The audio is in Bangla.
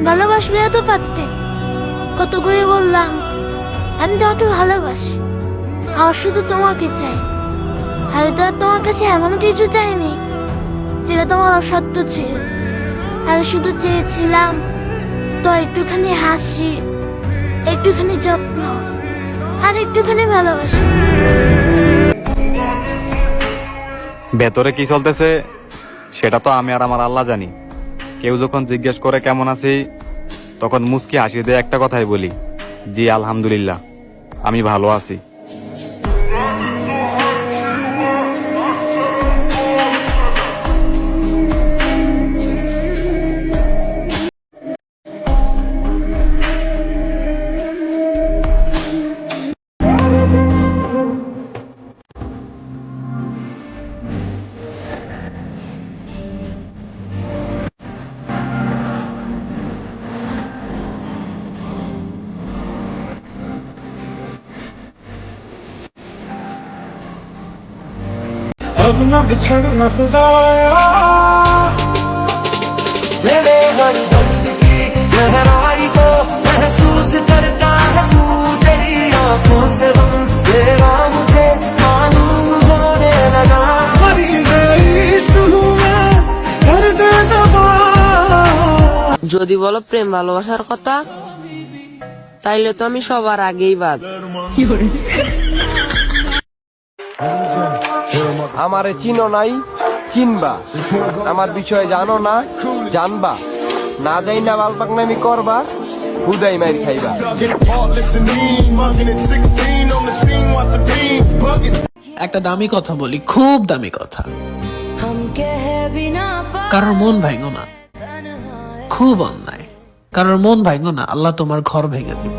ভালোবাসলে তো পারতে। কত করে বললাম আমি তোমাকে ভালোবাসি, আমার শুধু তোমাকে চাই। আমি তো আর তোমার কাছে এমন কিছু চাইনি যেটা তোমার অসত্য ছিল। আমি শুধু চেয়েছিলাম তো একটুখানি হাসি, একটুখানি যত্ন, আর একটুখানি ভালোবাসা। ভেতরে কি চলতেছে সেটা তো আমি আর আমার আল্লাহ জানি। কেউ যখন জিজ্ঞেস করে কেমন আছি, তখন মুস্কি হাসি দিয়ে একটা কথাই বলি, জি আলহামদুলিল্লাহ, আমি ভালো আছি। अब न बिछड़ना खुदाया, मेरे हर दर्द की गहराई को महसूस करता है तू, तेरी आंखों से हम तेरा मुझे मालूम होने लगा। मरीज़ इश्क हूँ मैं, दर्द दबा। যদি বলো প্রেম ভালোবাসার কথা, তাইলে তো আমি সবার আগেই বাদ। আমারে চিনো নাই, চিনবা। আমার বিষয়ে জানো না, জানবা। না যাই না বালপাকনামি করবা, হুদাই মাইর খাইবা। একটা দামি কথা বলি, খুব দামি কথা। কারোর মন ভাঙো না, খুব অন্যায়। কারোর মন ভাঙো না, আল্লাহ তোমার ঘর ভেঙে দিবে।